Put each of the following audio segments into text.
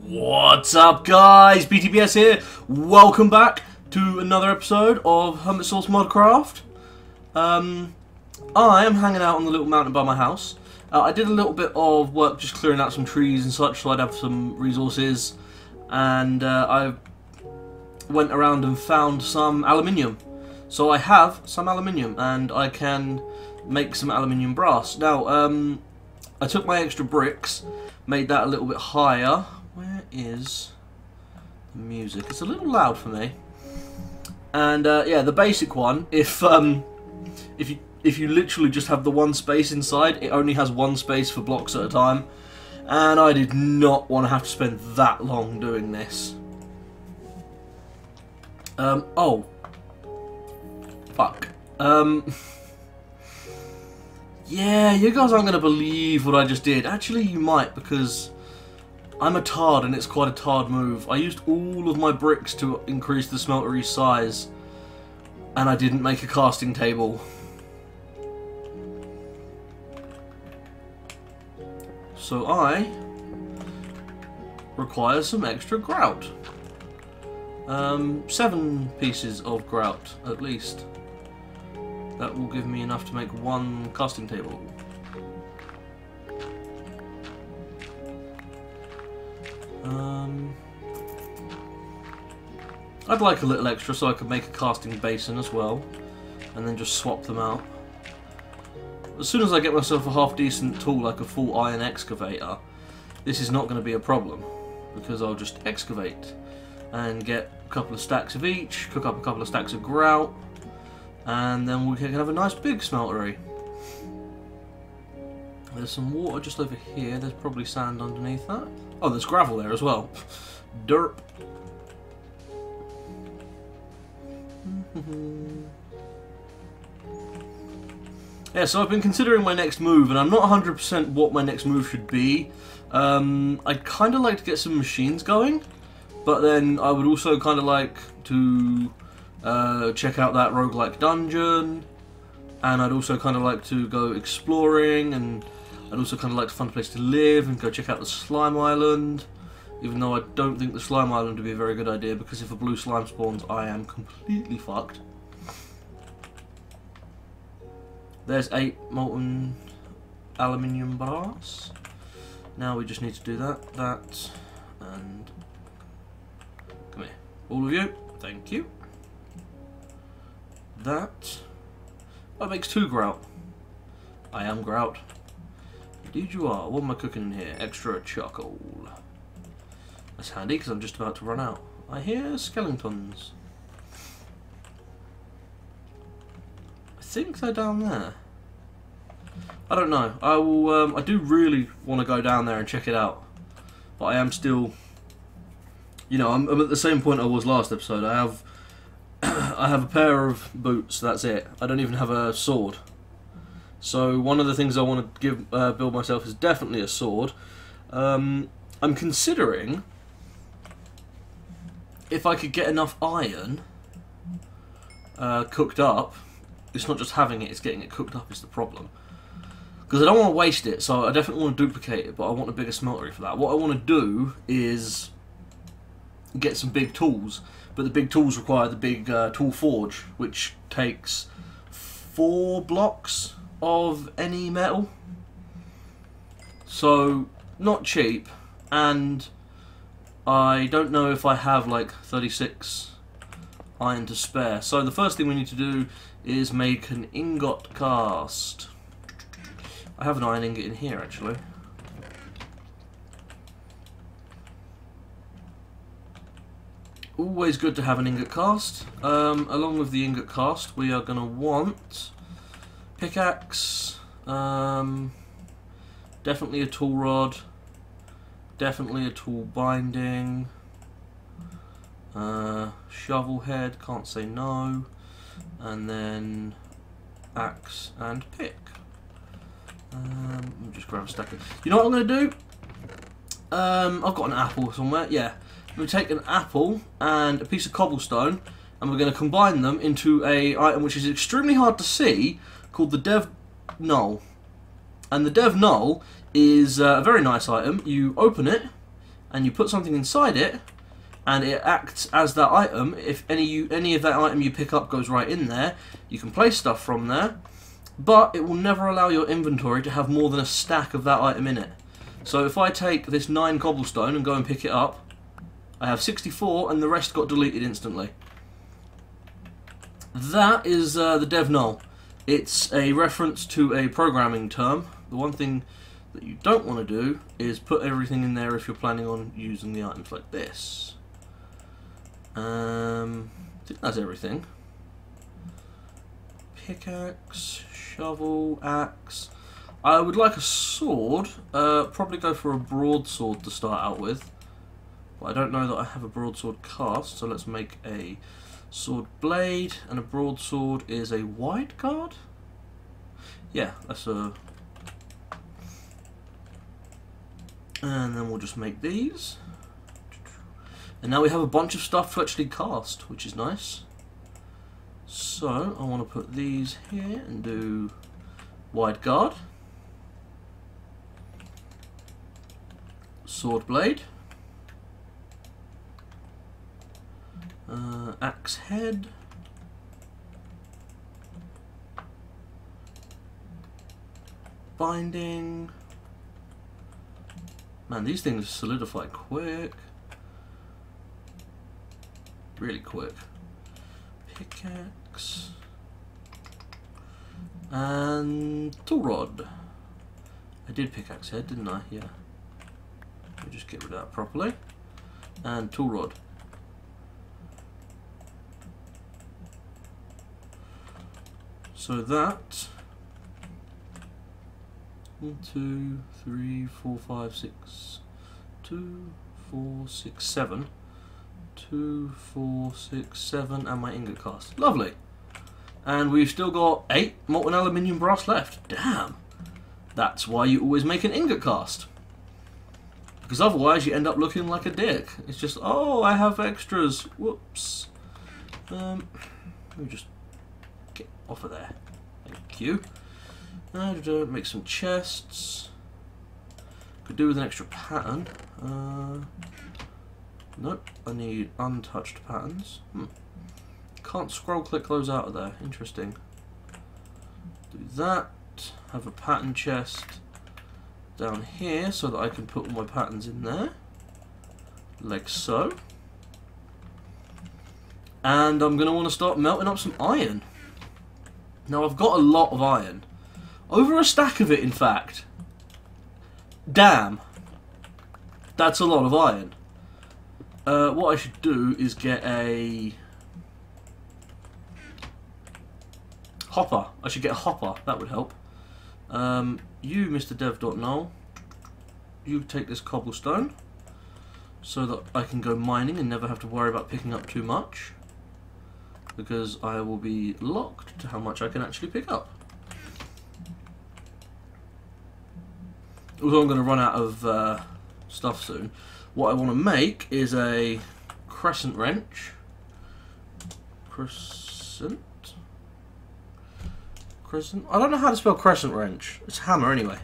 What's up, guys? BTBS here. Welcome back to another episode of ModSauce Modcraft. I am hanging out on the little mountain by my house. I did a little bit of work just clearing out some trees and such so I'd have some resources, and I went around and found some aluminium. So I have some aluminium and I can make some aluminium brass. Now, I took my extra bricks, made that a little bit higher. Where is the music? It's a little loud for me. And yeah, the basic one. If you literally just have the one space inside, it only has one space for blocks at a time. And I did not want to have to spend that long doing this. Oh, fuck. Yeah, you guys aren't going to believe what I just did. Actually, you might, because I'm a tard and it's quite a tard move. I used all of my bricks to increase the smeltery's size, and I didn't make a casting table. So I require some extra grout. 7 pieces of grout, at least. That will give me enough to make one casting table. I'd like a little extra so I could make a casting basin as well, and then just swap them out. As soon as I get myself a half-decent tool like a full iron excavator, this is not going to be a problem, because I'll just excavate and get a couple of stacks of each, cook up a couple of stacks of grout, and then we can have a nice big smeltery. There's some water just over here. There's probably sand underneath that. Oh, there's gravel there as well. Derp. Yeah, so I've been considering my next move, and I'm not 100% what my next move should be. I'd kind of like to get some machines going, but then I would also kind of like to check out that roguelike dungeon, and I'd also kind of like to go exploring, and I'd also kind of like to find a place to live and go check out the slime island, even though I don't think the slime island would be a very good idea, because if a blue slime spawns I am completely fucked. There's 8 molten aluminium brass. Now we just need to do that, and come here, all of you, thank you. That makes 2 grout. I am grout. Indeed you are. What am I cooking in here? Extra charcoal. That's handy because I'm just about to run out. I hear skeletons. I think they're down there. I don't know. I will. I do really want to go down there and check it out, but I am still. You know, I'm at the same point I was last episode. I have a pair of boots. That's it. I don't even have a sword. So one of the things I want to build myself is definitely a sword. I'm considering if I could get enough iron cooked up. It's not just having it; it's getting it cooked up is the problem. Because I don't want to waste it, so I definitely want to duplicate it, but I want a bigger smeltery for that. What I want to do is get some big tools, but the big tools require the big tool forge, which takes 4 blocks of any metal. So, not cheap, and I don't know if I have like 36 iron to spare. So the first thing we need to do is make an ingot cast. I have an iron ingot in here actually. Always good to have an ingot cast. Along with the ingot cast we are going to want pickaxe, definitely a tool rod, definitely a tool binding, shovel head, can't say no, and then axe and pick. Let me just grab a stack of... You know what I'm going to do? I've got an apple somewhere, yeah. I'm going to take an apple and a piece of cobblestone, and we're going to combine them into a item which is extremely hard to see, called the Dev Null. And the Dev Null is a very nice item. You open it, and you put something inside it, and it acts as that item. If any of that item you pick up goes right in there, you can place stuff from there, but it will never allow your inventory to have more than a stack of that item in it. So if I take this 9 cobblestone and go and pick it up, I have 64 and the rest got deleted instantly. That is the dev null. It's a reference to a programming term. The one thing that you don't want to do is put everything in there if you're planning on using the items like this. I think that's everything. Pickaxe, shovel, axe. I would like a sword. Probably go for a broadsword to start out with. But I don't know that I have a broadsword cast, so let's make a sword blade. And a broadsword is a wide guard? Yeah, that's a... And then we'll just make these. And now we have a bunch of stuff to actually cast, which is nice. So, I want to put these here and do wide guard. Sword blade. Axe head. Binding. Man, these things solidify quick. Really quick. Pickaxe. And tool rod. I did pickaxe head, didn't I? Yeah. Let me just get rid of that properly. And tool rod. So that 1, 2, 3, 4, 5, 6, 2, 4, 6, 7. 2, 4, 6, 7, and my ingot cast. Lovely. And we've still got 8 molten aluminium brass left. Damn. That's why you always make an ingot cast. Because otherwise you end up looking like a dick. It's just, oh, I have extras. Whoops. Let me just get off of there. Thank you. Make some chests. Could do with an extra pattern. Nope, I need untouched patterns. Can't scroll click those out of there. Interesting. Do that. Have a pattern chest down here so that I can put all my patterns in there. Like so. And I'm going to want to start melting up some iron. Now I've got a lot of iron. Over a stack of it, in fact. Damn. That's a lot of iron. What I should do is get a hopper. I should get a hopper. That would help. You, Mr. Dev.null, you take this cobblestone so that I can go mining and never have to worry about picking up too much, because I will be locked to how much I can actually pick up. Although I'm going to run out of stuff soon. What I want to make is a crescent wrench. Crescent? I don't know how to spell crescent wrench. It's hammer anyway.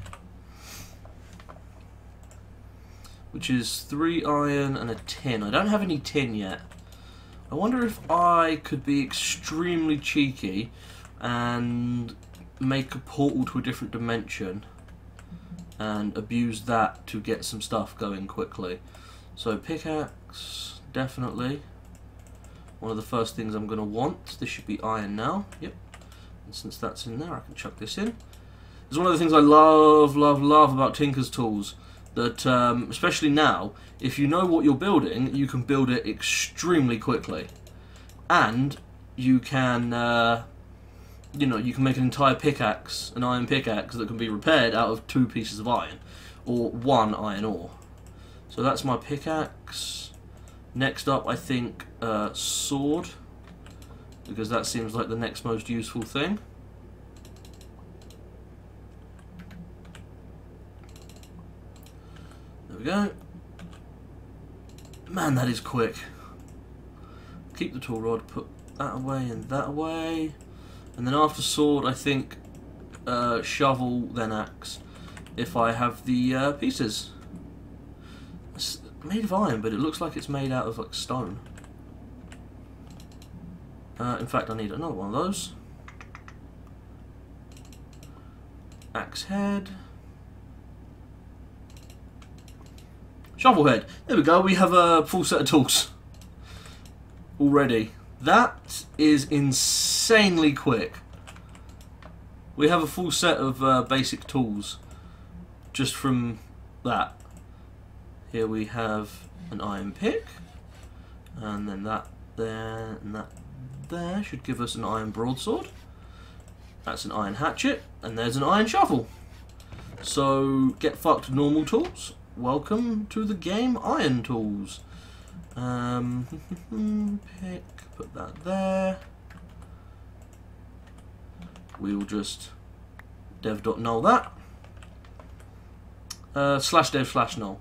Which is 3 iron and a tin. I don't have any tin yet. I wonder if I could be extremely cheeky and make a portal to a different dimension and abuse that to get some stuff going quickly. So pickaxe, definitely. One of the first things I'm going to want. This should be iron now. Yep. And since that's in there, I can chuck this in. It's one of the things I love about Tinker's Tools. That, especially now, if you know what you're building, you can build it extremely quickly. And you can, you know, you can make an entire pickaxe, an iron pickaxe, that can be repaired out of 2 pieces of iron. Or 1 iron ore. So that's my pickaxe. Next up, I think, sword. Because that seems like the next most useful thing. There we go. Man, that is quick. Keep the tool rod, put that away and that away. And then after sword, I think shovel, then axe. If I have the pieces. made of iron, but it looks like it's made out of like stone. In fact, I need another one of those. Axe head. Shovel head. There we go. We have a full set of tools already. That is insanely quick. We have a full set of basic tools just from that. Here we have an iron pick, and then that there, and that there should give us an iron broadsword. That's an iron hatchet, and there's an iron shovel. So, get fucked normal tools. Welcome to the game, iron tools. Pick, put that there. We'll just dev.null that. /dev/null.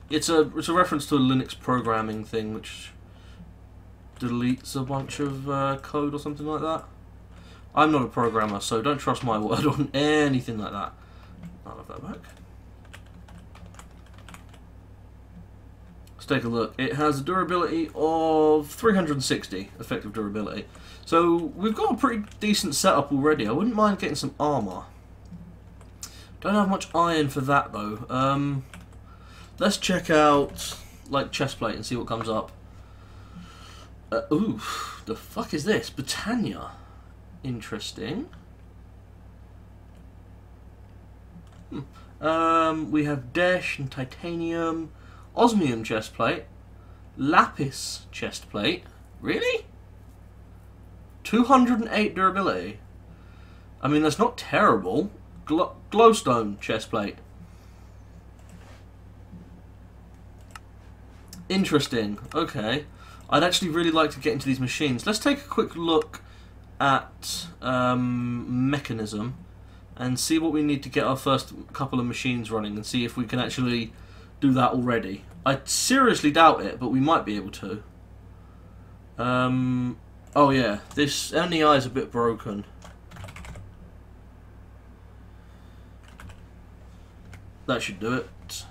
It's a reference to a Linux programming thing which deletes a bunch of code or something like that. I'm not a programmer, so don't trust my word on anything like that. I'll have that back. Let's take a look. It has a durability of 360 effective durability. So we've got a pretty decent setup already. I wouldn't mind getting some armor. Don't have much iron for that though. Let's check out like chestplate and see what comes up. Ooh, the fuck is this? Britannia. Interesting. We have Desh and Titanium, Osmium chestplate, Lapis chestplate. Really? 208 durability. I mean, that's not terrible. Glowstone chestplate. Interesting. Okay. I'd actually really like to get into these machines. Let's take a quick look at mechanism and see what we need to get our first couple of machines running and see if we can actually do that already. I seriously doubt it, but we might be able to. Oh yeah, this NEI is a bit broken. That should do it.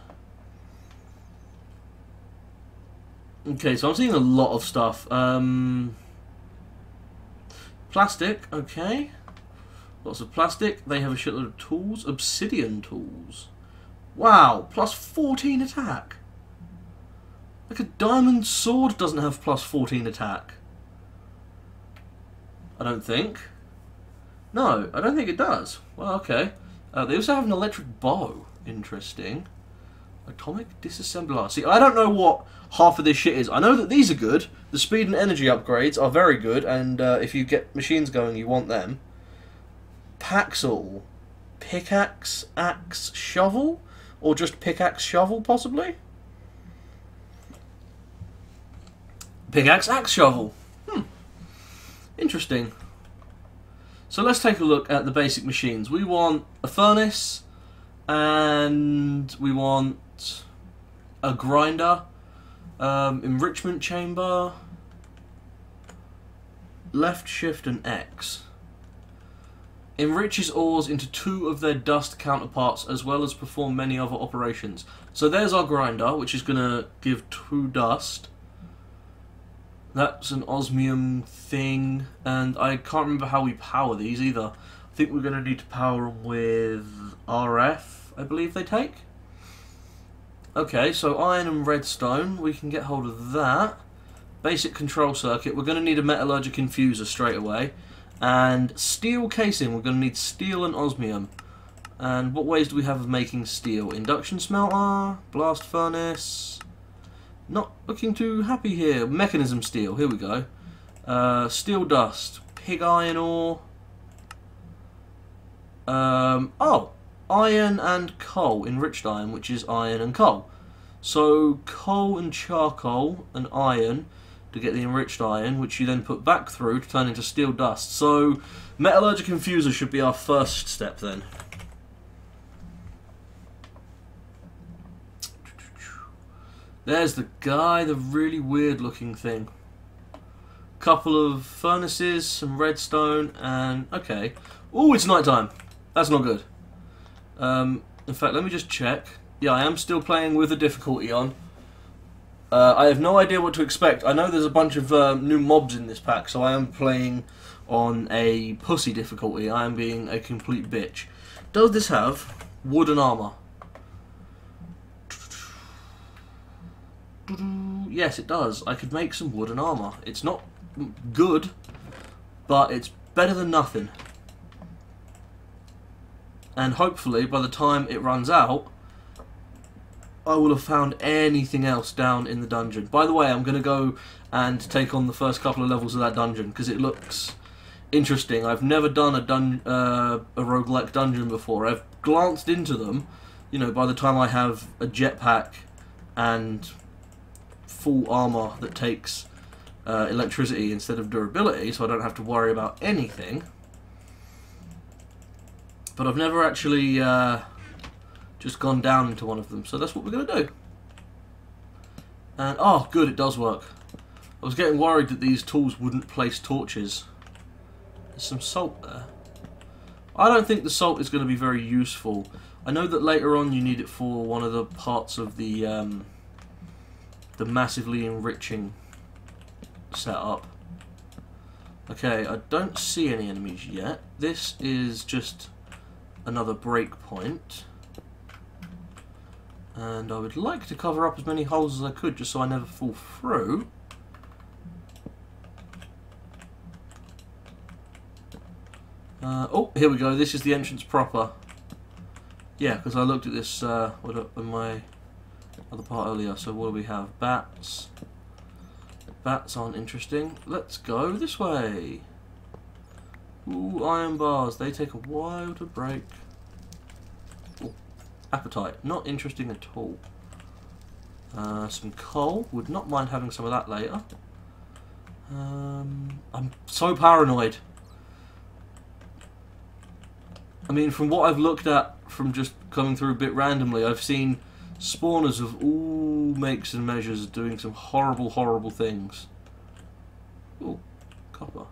Okay, so I'm seeing a lot of stuff. Plastic, okay. Lots of plastic. They have a shitload of tools. Obsidian tools. Wow, plus 14 attack. Like a diamond sword doesn't have plus 14 attack. I don't think. No, I don't think it does. Well, okay. They also have an electric bow. Interesting. Atomic disassembler. See, I don't know what half of this shit is. I know that these are good. The speed and energy upgrades are very good, and if you get machines going, you want them. Paxel. Pickaxe, axe, shovel? Or just pickaxe, shovel, possibly? Pickaxe, axe, shovel. Interesting. So let's take a look at the basic machines. We want a furnace, and we want a grinder, enrichment chamber, left shift and X. Enriches ores into 2 of their dust counterparts as well as perform many other operations. So there's our grinder, which is going to give 2 dust. That's an osmium thing, and I can't remember how we power these either. I think we're going to need to power them with RF, I believe they take. Okay, so iron and redstone, we can get hold of that. Basic control circuit, we're going to need a metallurgic infuser straight away. And steel casing, we're going to need steel and osmium. And what ways do we have of making steel? Induction smelter, blast furnace. Not looking too happy here. Mechanism steel, here we go. Steel dust, pig iron ore. Oh, iron and coal, enriched iron, which is iron and coal. So coal and charcoal and iron to get the enriched iron, which you then put back through to turn into steel dust. So metallurgic infuser should be our first step then. There's the guy, the really weird looking thing. Couple of furnaces, some redstone, and okay. Oh, it's nighttime. That's not good. In fact, let me just check. Yeah, I am still playing with the difficulty on. I have no idea what to expect. I know there's a bunch of new mobs in this pack, so I am playing on a pussy difficulty. I am being a complete bitch. Does this have wooden armour? Yes, it does. I could make some wooden armour. It's not good, but it's better than nothing. And hopefully, by the time it runs out, I will have found anything else down in the dungeon. By the way, I'm going to go and take on the first couple of levels of that dungeon, because it looks interesting. I've never done a roguelike dungeon before. I've glanced into them, you know, by the time I have a jetpack and full armour that takes electricity instead of durability, so I don't have to worry about anything. But I've never actually just gone down into one of them, so that's what we're going to do. And, oh, good, it does work. I was getting worried that these tools wouldn't place torches. There's some salt there. I don't think the salt is going to be very useful. I know that later on you need it for one of the parts of the massively enriching setup. Okay, I don't see any enemies yet. This is just another break point. And I would like to cover up as many holes as I could just so I never fall through. Oh, here we go. This is the entrance proper. Yeah, because I looked at this in my other part earlier. So what do we have? Bats. Bats aren't interesting. Let's go this way. Ooh, iron bars. They take a while to break. Ooh, appetite. Not interesting at all. Some coal. Would not mind having some of that later. I'm so paranoid. I mean, from what I've looked at from just coming through a bit randomly, I've seen spawners of all makes and measures doing some horrible, horrible things. Ooh, copper.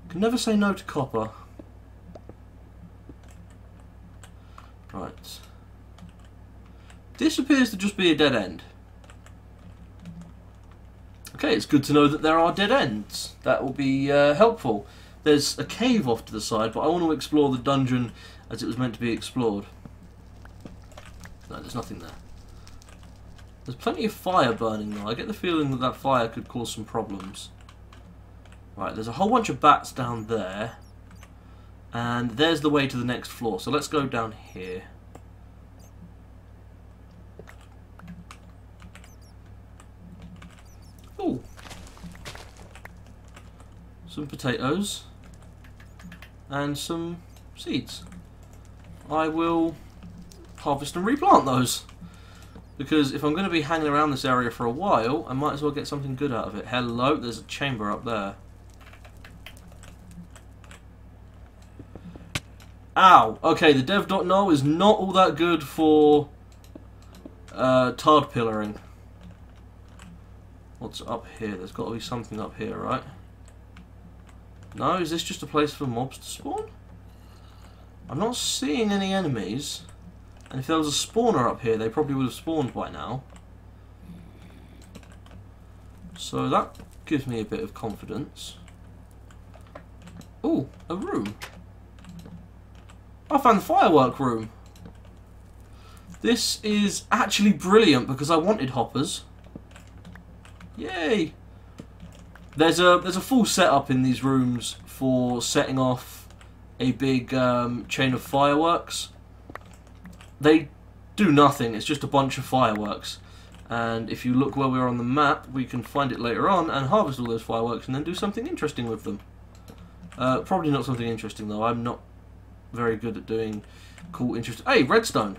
Can never say no to copper. Right. This appears to just be a dead end. Okay, it's good to know that there are dead ends. That will be helpful. There's a cave off to the side, but I want to explore the dungeon as it was meant to be explored. No, there's nothing there. There's plenty of fire burning though. I get the feeling that that fire could cause some problems. Right, there's a whole bunch of bats down there. And there's the way to the next floor. So let's go down here. Ooh. Some potatoes. And some seeds. I will harvest and replant those. Because if I'm going to be hanging around this area for a while, I might as well get something good out of it. Hello, there's a chamber up there. Ow! Okay, the dev.no is not all that good for tard pillaring. What's up here? There's got to be something up here, right? No, is this just a place for mobs to spawn? I'm not seeing any enemies. And if there was a spawner up here, they probably would have spawned by now. So that gives me a bit of confidence. Ooh, a room. I found the firework room. This is actually brilliant because I wanted hoppers. Yay! There's a full setup in these rooms for setting off a big chain of fireworks. They do nothing, it's just a bunch of fireworks. And if you look where we are on the map, we can find it later on and harvest all those fireworks and then do something interesting with them. Probably not something interesting though, I'm not very good at doing cool, interesting... Hey, redstone!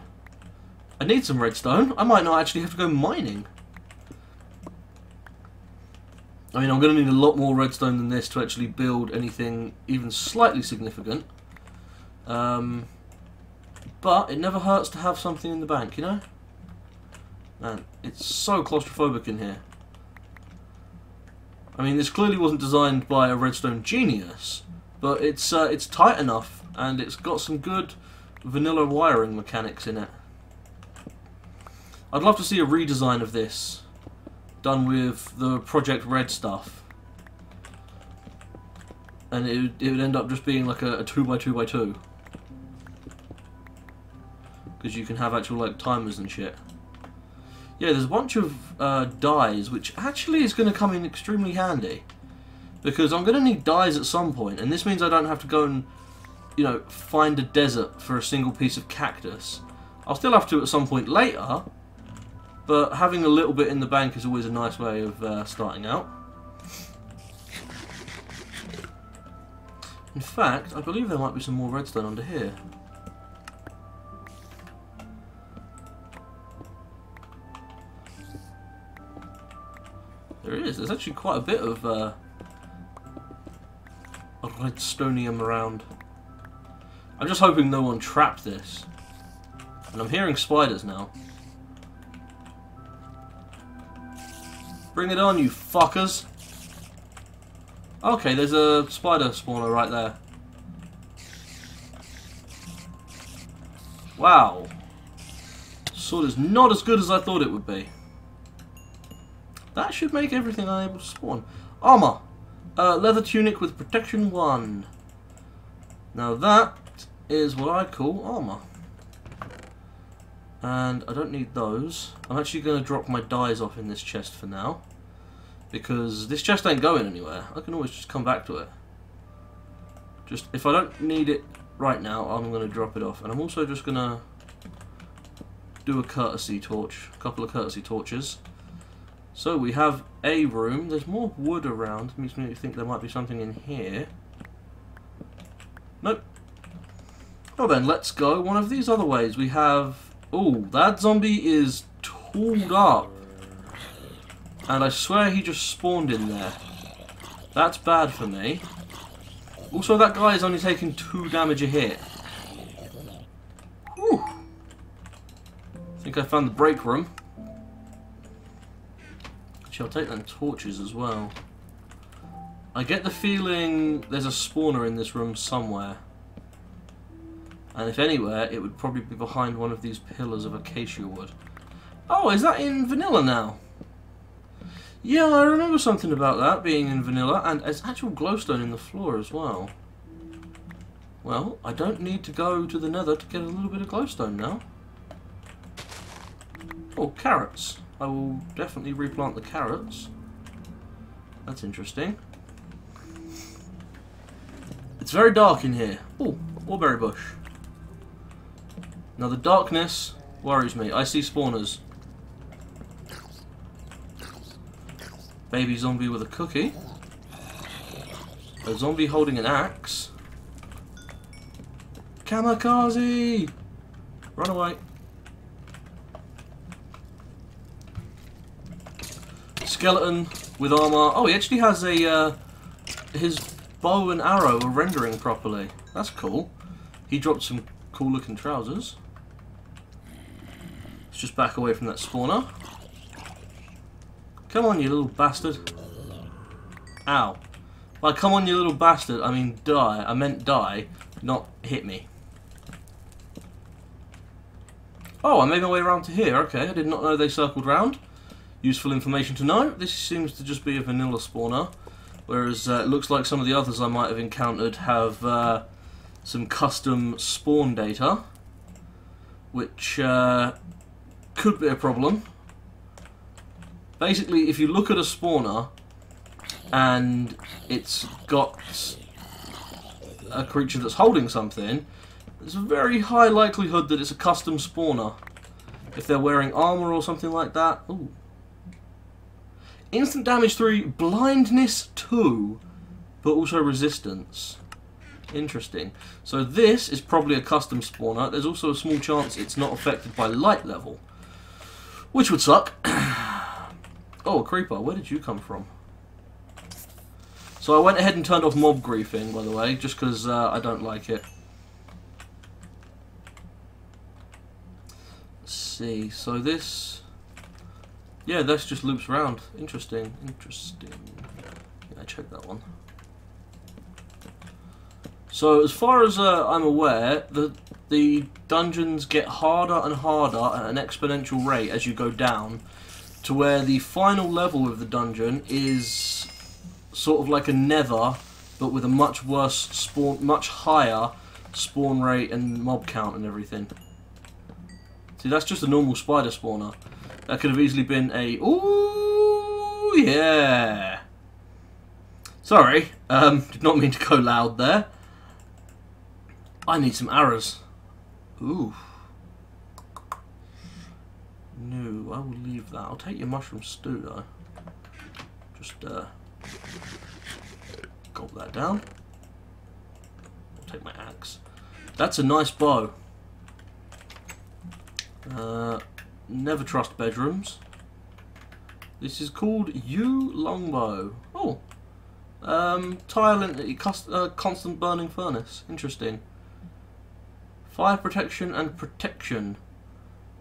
I need some redstone. I might not actually have to go mining. I mean, I'm going to need a lot more redstone than this to actually build anything even slightly significant. But it never hurts to have something in the bank, you know? Man, it's so claustrophobic in here. I mean, this clearly wasn't designed by a redstone genius, but it's tight enough, and it's got some good vanilla wiring mechanics in it. I'd love to see a redesign of this, done with the Project Red stuff. And it would end up just being like a 2x2x2. Because you can have actual like timers and shit. Yeah, there's a bunch of dyes, which actually is going to come in extremely handy. Because I'm going to need dyes at some point, and this means I don't have to go and, you know, find a desert for a single piece of cactus. I'll still have to at some point later, but having a little bit in the bank is always a nice way of starting out. In fact, I believe there might be some more redstone under here. There is. There's actually quite a bit of redstonium around. I'm just hoping no one trapped this. And I'm hearing spiders now. Bring it on, you fuckers! Okay, there's a spider spawner right there. Wow. Sword is not as good as I thought it would be. That should make everything unable to spawn. Armour! Leather tunic with protection 1. Now that is what I call armour. And I don't need those. I'm actually going to drop my dyes off in this chest for now. Because this chest ain't going anywhere. I can always just come back to it. Just, if I don't need it right now, I'm going to drop it off. And I'm also just going to do a courtesy torch. A couple of courtesy torches. So we have a room. There's more wood around. Makes me think there might be something in here. Nope. Well then, let's go one of these other ways. We have... Oh, that zombie is tooled up. And I swear he just spawned in there. That's bad for me. Also, that guy is only taking 2 damage a hit. Whew. I think I found the break room. Actually, I'll take them torches as well. I get the feeling there's a spawner in this room somewhere. And if anywhere, it would probably be behind one of these pillars of acacia wood. Oh, is that in vanilla now? Yeah, I remember something about that being in vanilla, and there's actual glowstone in the floor as well. Well, I don't need to go to the nether to get a little bit of glowstone now. Oh, carrots. I will definitely replant the carrots. That's interesting. It's very dark in here. Oh, awberry bush. Now the darkness worries me. I see spawners. Baby zombie with a cookie. A zombie holding an axe. Kamikaze! Run away. Skeleton with armor. Oh, he actually has a his bow and arrow are rendering properly. That's cool. He dropped some cool looking trousers. Let's just back away from that spawner. Come on, you little bastard. Ow. By come on, you little bastard, I mean die. I meant die, not hit me. Oh, I made my way around to here. Okay, I did not know they circled round. Useful information to know. This seems to just be a vanilla spawner. Whereas it looks like some of the others I might have encountered have some custom spawn data. Which could be a problem. Basically, if you look at a spawner and it's got a creature that's holding something, there's a very high likelihood that it's a custom spawner. If they're wearing armor or something like that. Ooh. Instant damage 3, blindness 2, but also resistance. Interesting. So this is probably a custom spawner. There's also a small chance it's not affected by light level, which would suck. Oh, a creeper. Where did you come from? So I went ahead and turned off mob griefing, by the way, just because I don't like it. Let's see. So this... Yeah, this just loops around. Interesting. Interesting. Yeah, check that one. So as far as I'm aware, the dungeons get harder and harder at an exponential rate as you go down, to where the final level of the dungeon is sort of like a nether, but with a much worse spawn, much higher spawn rate and mob count and everything. See, that's just a normal spider spawner. That could have easily been a... Ooh, yeah! Sorry, did not mean to go loud there. I need some arrows. Ooh. No, I will leave that. I'll take your mushroom stew, though. Just, gulp that down. I'll take my axe. That's a nice bow. Never trust bedrooms. This is called yew longbow. Oh. Tile in constant burning furnace. Interesting. Fire protection and protection.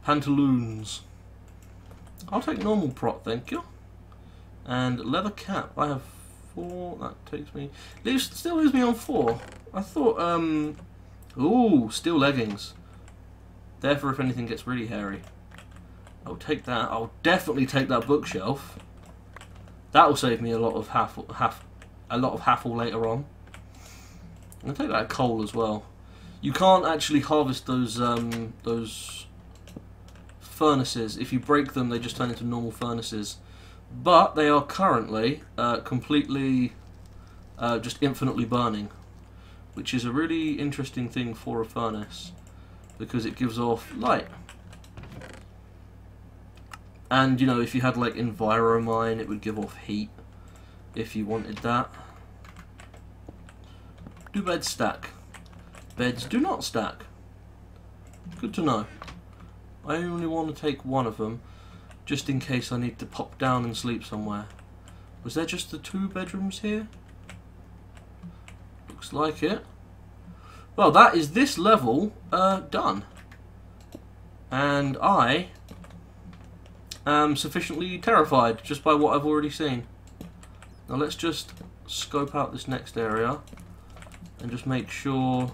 Pantaloons. I'll take normal prot, thank you. And leather cap. I have 4. That takes me. Still leaves me on 4. I thought. Ooh, steel leggings. Therefore, if anything gets really hairy, I'll take that. I'll definitely take that bookshelf. That will save me a lot of hassle later on. I'll take that coal as well. You can't actually harvest those furnaces. If you break them, they just turn into normal furnaces. But they are currently completely just infinitely burning, which is a really interesting thing for a furnace because it gives off light. And you know, if you had like Enviromine, it would give off heat if you wanted that. Do beds stack? Beds do not stack. Good to know. I only want to take one of them, just in case I need to pop down and sleep somewhere. Was there just the 2 bedrooms here? Looks like it. Well, that is this level done. And I am sufficiently terrified just by what I've already seen. Now let's just scope out this next area and just make sure.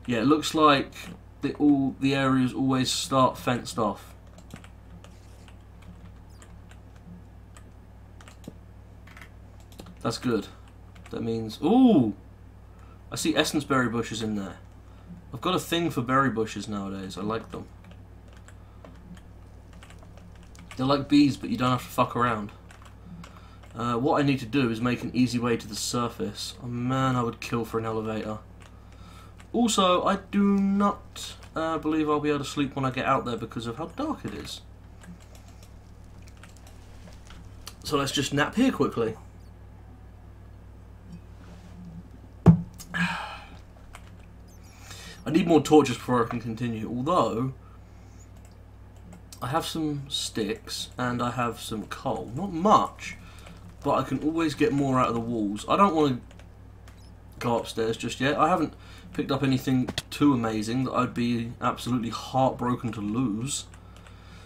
Yeah, it looks like the areas always start fenced off. That's good. That means... Ooh! I see essence berry bushes in there. I've got a thing for berry bushes nowadays. I like them. They're like bees, but you don't have to fuck around. What I need to do is make an easy way to the surface. Oh man, I would kill for an elevator. Also, I do not believe I'll be able to sleep when I get out there because of how dark it is. So let's just nap here quickly. I need more torches before I can continue, although I have some sticks and I have some coal. Not much, but I can always get more out of the walls. I don't want to go upstairs just yet. I haven't picked up anything too amazing that I'd be absolutely heartbroken to lose.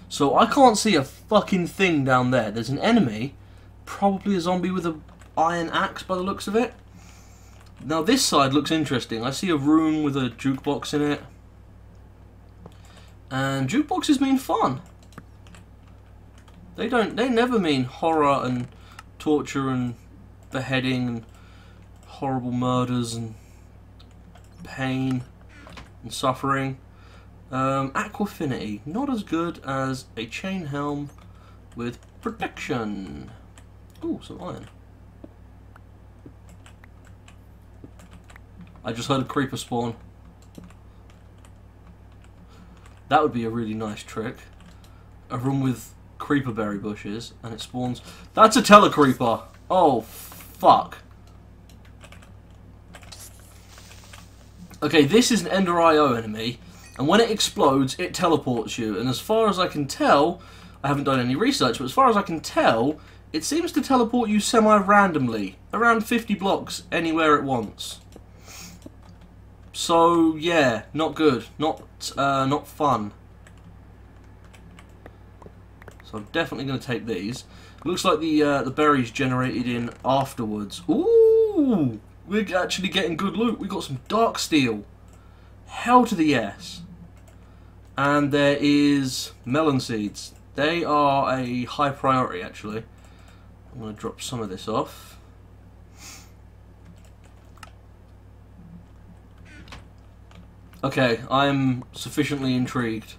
So I can't see a fucking thing down there. There's an enemy, probably a zombie with an iron axe by the looks of it. Now this side looks interesting. I see a room with a jukebox in it. And jukeboxes mean fun. They never mean horror and torture and beheading and horrible murders and pain and suffering. Aquafinity, not as good as a chain helm with protection. Ooh, some iron. I just heard a creeper spawn. That would be a really nice trick. A room with creeper berry bushes and it spawns. That's a telecreeper. Oh fuck. Okay, this is an Ender IO enemy, and when it explodes, it teleports you. And as far as I can tell, I haven't done any research, but as far as I can tell, it seems to teleport you semi-randomly, around 50 blocks anywhere at once. So yeah, not good, not fun. So I'm definitely going to take these. Looks like the berries generated in afterwards. Ooh, we're actually getting good loot. We got some dark steel. Hell to the yes. And there is melon seeds. They are a high priority, actually. I'm going to drop some of this off. Okay, I'm sufficiently intrigued.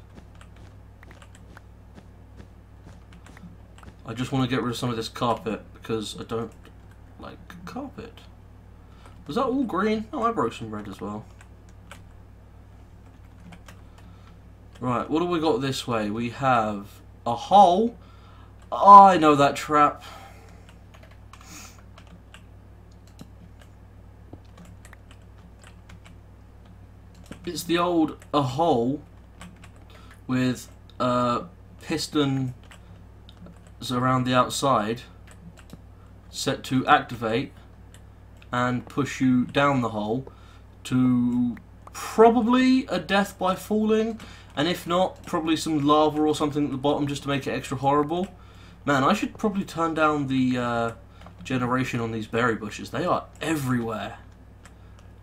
I just want to get rid of some of this carpet because I don't like carpet. Was that all green? Oh, I broke some red as well. Right, what do we got this way? We have a hole. Oh, I know that trap. It's the old a hole with pistons around the outside set to activate and push you down the hole to probably a death by falling, and if not, probably some lava or something at the bottom just to make it extra horrible. Man, I should probably turn down the generation on these berry bushes. They are everywhere.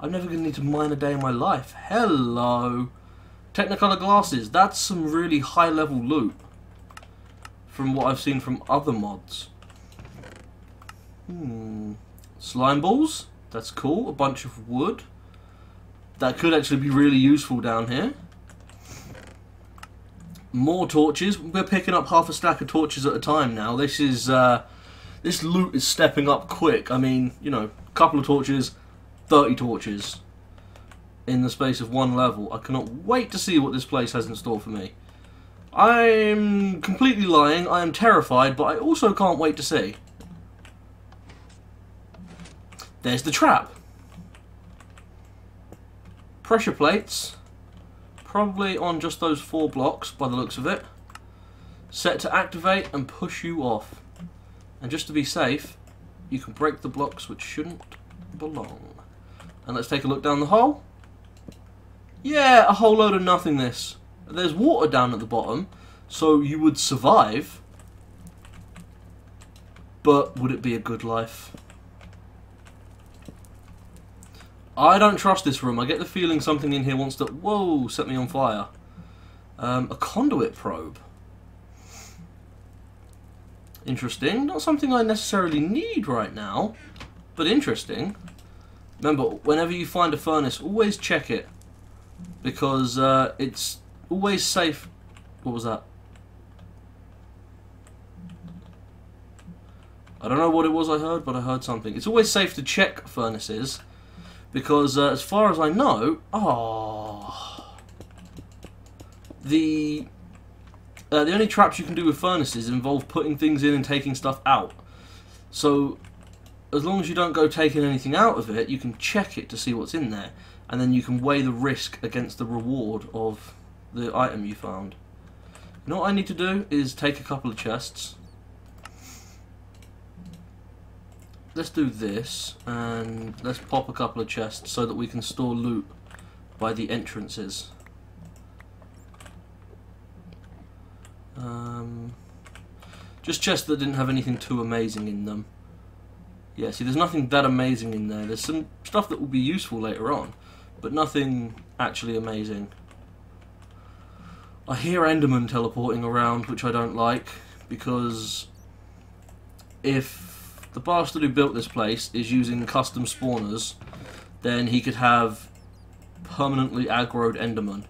I'm never going to need to mine a day in my life. Hello. Technicolor glasses. That's some really high level loot from what I've seen from other mods. Slime balls. That's cool. A bunch of wood. That could actually be really useful down here. More torches. We're picking up half a stack of torches at a time now. This is this loot is stepping up quick. I mean, you know, a couple of torches, 30 torches in the space of one level. I cannot wait to see what this place has in store for me. I'm completely lying. I am terrified, but I also can't wait to see. There's the trap. Pressure plates. Probably on just those 4 blocks by the looks of it. Set to activate and push you off. And just to be safe, you can break the blocks which shouldn't belong. And let's take a look down the hole. Yeah, a whole load of nothingness. There's water down at the bottom, so you would survive. But would it be a good life? I don't trust this room. I get the feeling something in here wants to, whoa, set me on fire. A conduit probe. Interesting. Not something I necessarily need right now, but interesting. Remember, whenever you find a furnace, always check it, because it's always safe. What was that? I don't know what it was I heard, but I heard something. It's always safe to check furnaces, because as far as I know, the only traps you can do with furnaces involve putting things in and taking stuff out. So as long as you don't go taking anything out of it, you can check it to see what's in there, and then you can weigh the risk against the reward of the item you found. You know what I need to do is take a couple of chests. Let's do this, and let's pop a couple of chests so that we can store loot by the entrances. Just chests that didn't have anything too amazing in them. Yeah, see, there's nothing that amazing in there. There's some stuff that will be useful later on, but nothing actually amazing. I hear Enderman teleporting around, which I don't like, because if the bastard who built this place is using custom spawners, then he could have permanently aggroed Enderman.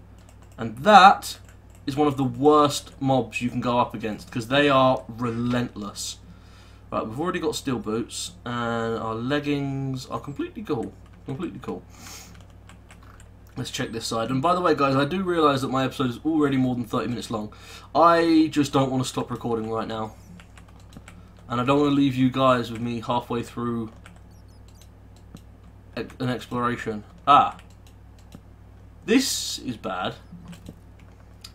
And that is one of the worst mobs you can go up against, because they are relentless. Right, we've already got steel boots, and our leggings are completely cool. Completely cool. Let's check this side. And by the way, guys, I do realise that my episode is already more than 30 minutes long. I just don't want to stop recording right now. And I don't want to leave you guys with me halfway through an exploration. Ah. This is bad.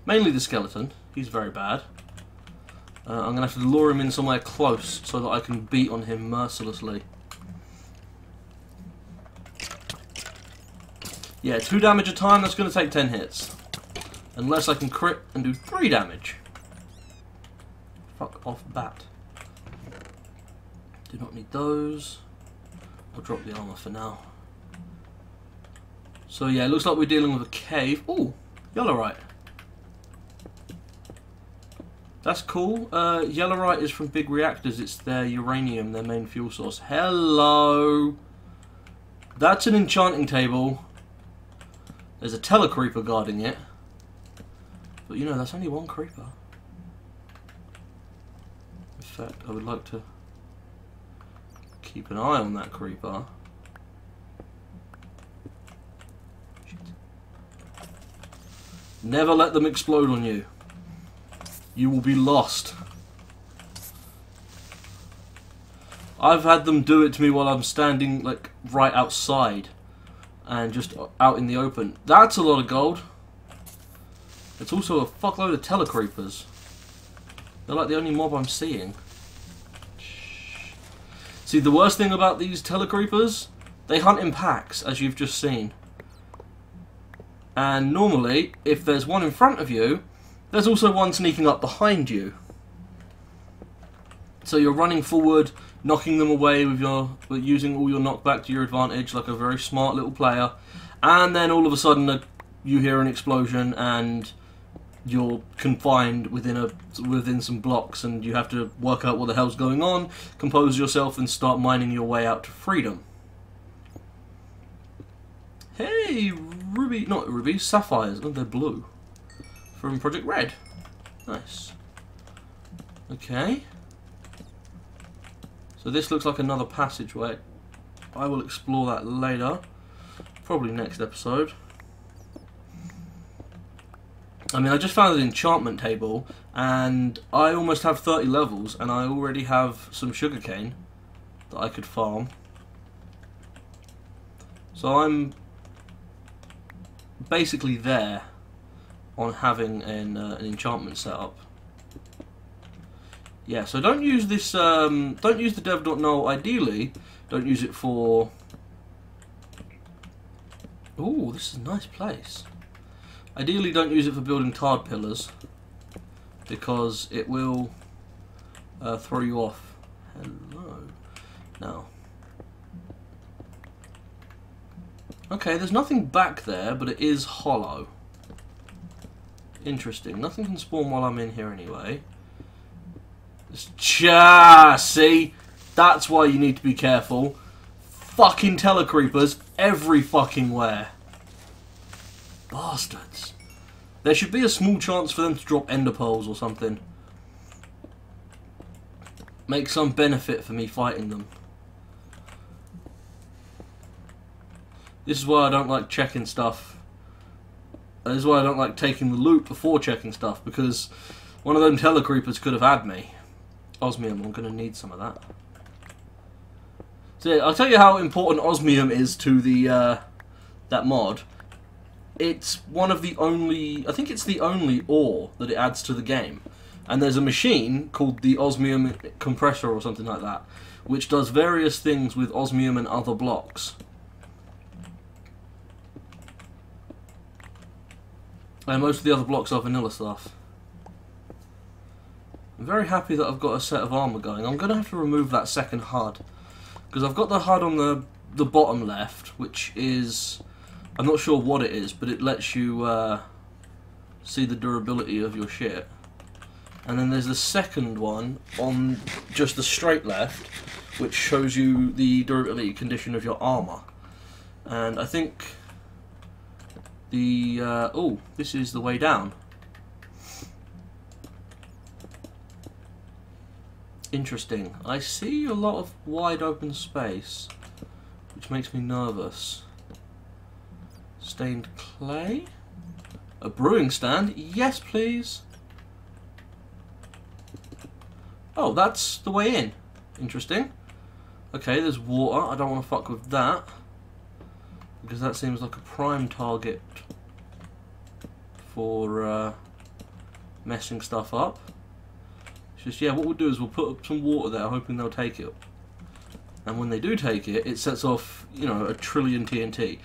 Mainly the skeleton. He's very bad. I'm going to have to lure him in somewhere close so that I can beat on him mercilessly. Yeah, 2 damage a time, that's going to take 10 hits. Unless I can crit and do 3 damage. Fuck off, bat. Do not need those. I'll drop the armor for now. So yeah, it looks like we're dealing with a cave. Ooh, yellowite. That's cool. Yellowite is from big reactors. It's their uranium, their main fuel source. Hello! That's an enchanting table. There's a telecreeper guarding it. But you know, that's only one creeper. In fact, I would like to keep an eye on that creeper. Never let them explode on you. You will be lost. I've had them do it to me while I'm standing like right outside and just out in the open. That's a lot of gold. It's also a fuckload of telecreepers. They're like the only mob I'm seeing. See, the worst thing about these telecreepers, they hunt in packs, as you've just seen. And normally, if there's one in front of you, there's also one sneaking up behind you. So you're running forward, knocking them away with using all your knockback to your advantage, like a very smart little player. And then all of a sudden, you hear an explosion, and you're confined within some blocks, and you have to work out what the hell's going on, compose yourself, and start mining your way out to freedom. Hey, not rubies, sapphires. Oh, they're blue. From Project Red. Nice. Okay. So this looks like another passageway. I will explore that later. Probably next episode. I mean, I just found an enchantment table, and I almost have 30 levels, and I already have some sugarcane that I could farm. So I'm basically there on having an enchantment set up. Yeah, so don't use this. Don't use the dev.null. Ideally, don't use it for. Ooh, this is a nice place. Ideally, don't use it for building tarred pillars, because it will throw you off. Hello. Now. Okay, there's nothing back there, but it is hollow. Interesting. Nothing can spawn while I'm in here anyway. See? That's why you need to be careful. Fucking telecreepers every fucking where. Bastards. There should be a small chance for them to drop ender pearls or something. Make some benefit for me fighting them. This is why I don't like checking stuff. This is why I don't like taking the loot before checking stuff, because one of them telecreepers could have had me. Osmium, I'm going to need some of that. So yeah, I'll tell you how important osmium is to the that mod. It's one of the only, I think it's the only ore that it adds to the game. And there's a machine called the osmium compressor or something like that, which does various things with osmium and other blocks. And most of the other blocks are vanilla stuff. I'm very happy that I've got a set of armour going. I'm going to have to remove that second HUD, because I've got the HUD on the bottom left, which is, I'm not sure what it is, but it lets you see the durability of your shit. And then there's the second one on just the straight left, which shows you the durability condition of your armour. And I think the oh, this is the way down. Interesting. I see a lot of wide open space, which makes me nervous. Stained clay? A brewing stand? Yes, please. Oh, that's the way in. Interesting. Okay, there's water. I don't want to fuck with that, because that seems like a prime target for messing stuff up. It's just, yeah, what we'll do is we'll put up some water there, hoping they'll take it. And when they do take it, it sets off, you know, a trillion TNT.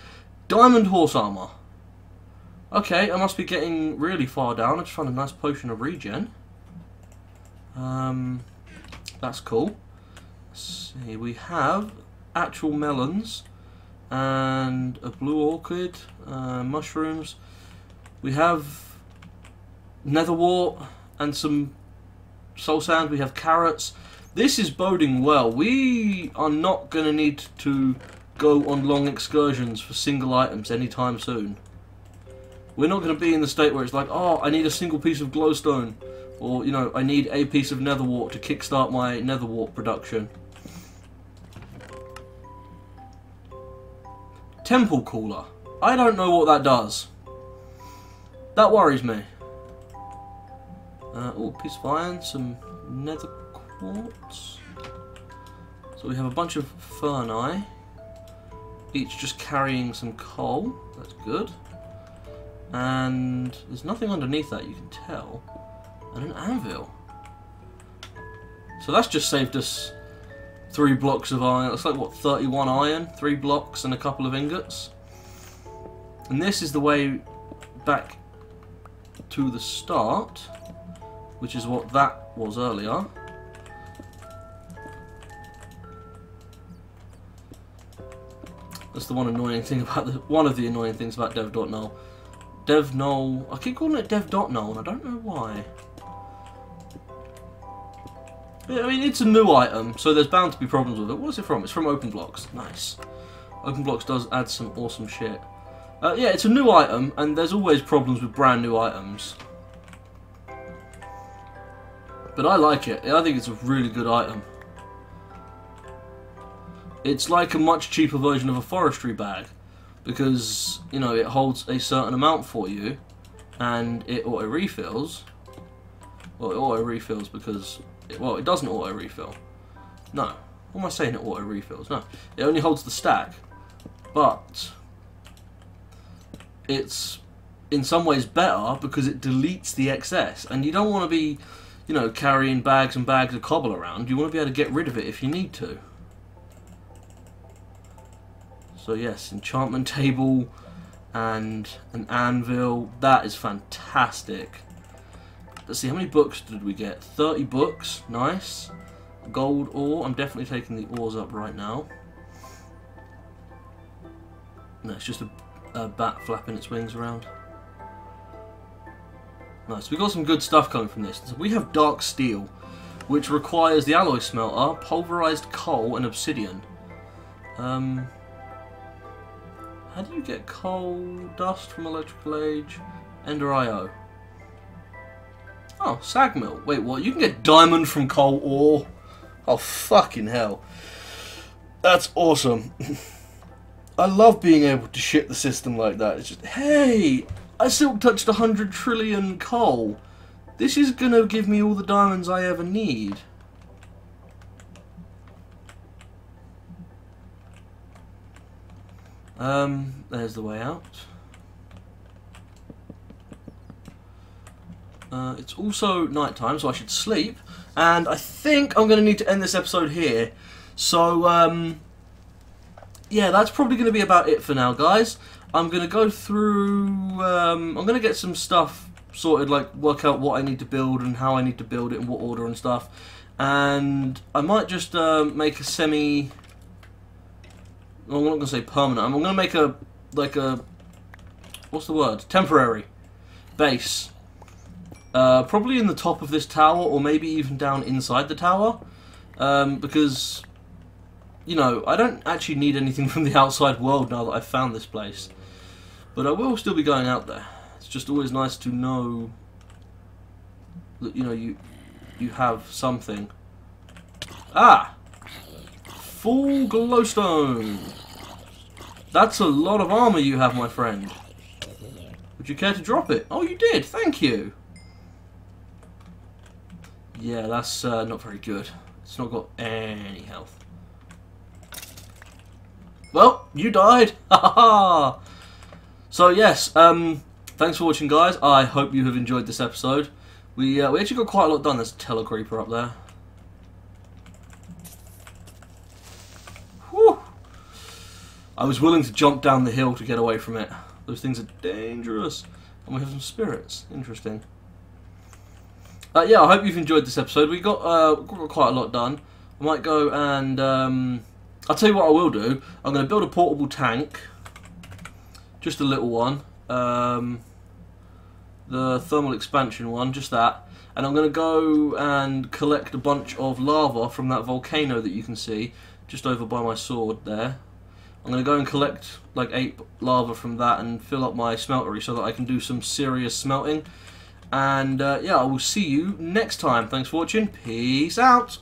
Diamond horse armor. Okay, I must be getting really far down. I just found a nice potion of regen. That's cool. Let's see, we have actual melons and a blue orchid, mushrooms. We have netherwort and some soul sand. We have carrots. This is boding well. We are not going to need to go on long excursions for single items anytime soon. We're not going to be in the state where it's like, oh, I need a single piece of glowstone, or, you know, I need a piece of netherwort to kickstart my netherwort production. Temple cooler. I don't know what that does. That worries me. Oh, piece of iron, some nether quartz. So we have a bunch of ferni, each just carrying some coal. That's good. And there's nothing underneath that, you can tell. And an anvil. So that's just saved us 3 blocks of iron. It's like, what, 31 iron? 3 blocks and a couple of ingots. And this is the way back to the start, which is what that was earlier. That's the one annoying thing about one of the annoying things about dev.null. Dev.null, I keep calling it dev.null and I don't know why. I mean, it's a new item, so there's bound to be problems with it. What's it from? It's from OpenBlocks. Nice. OpenBlocks does add some awesome shit. Yeah, it's a new item, and there's always problems with brand new items. But I like it. I think it's a really good item. It's like a much cheaper version of a forestry bag, because, you know, it holds a certain amount for you, and it auto-refills. Well, it auto-refills because... well, it doesn't auto-refill. No. What am I saying it auto-refills? No. It only holds the stack. But it's in some ways better because it deletes the excess. And you don't want to be, you know, carrying bags and bags of cobble around. You want to be able to get rid of it if you need to. So yes, enchantment table and an anvil. That is fantastic. Let's see, how many books did we get? 30 books. Nice. Gold ore. I'm definitely taking the ores up right now. No, it's just a bat flapping its wings around. Nice. We got some good stuff coming from this. So we have dark steel, which requires the alloy smelter, pulverized coal, and obsidian. How do you get coal dust from Electrical Age? Ender IO. Oh, sag mill. Wait, what? You can get diamond from coal ore? Oh, fucking hell. That's awesome. I love being able to shit the system like that. It's just, hey, I silk touched 100 trillion coal. This is gonna give me all the diamonds I ever need. There's the way out. It's also night time, so I should sleep. And I think I'm going to need to end this episode here. So, yeah, that's probably going to be about it for now, guys. I'm going to go through... I'm going to get some stuff sorted, like work out what I need to build and how I need to build it and what order and stuff. And I might just make a semi... well, I'm not going to say permanent. I'm going to make a, like a... what's the word? Temporary base. Probably in the top of this tower, or maybe even down inside the tower, because, you know, I don't actually need anything from the outside world now that I've found this place. But I will still be going out there. It's just always nice to know that, you know, you have something. Ah! Full glowstone! That's a lot of armor you have, my friend. Would you care to drop it? Oh, you did! Thank you! Yeah, that's not very good. It's not got any health. Well, you died! Ha ha ha! So yes, thanks for watching, guys. I hope you have enjoyed this episode. We actually got quite a lot done. There's a telecreeper up there. Whew! I was willing to jump down the hill to get away from it. Those things are dangerous. And we have some spirits. Interesting. Yeah, I hope you've enjoyed this episode. We got quite a lot done. I might go and I'll tell you what I will do. I'm going to build a portable tank. Just a little one. The thermal expansion one, just that. And I'm going to go and collect a bunch of lava from that volcano that you can see just over by my sword there. I'm going to go and collect like 8 lava from that and fill up my smeltery so that I can do some serious smelting. And yeah, I will see you next time. Thanks for watching. Peace out.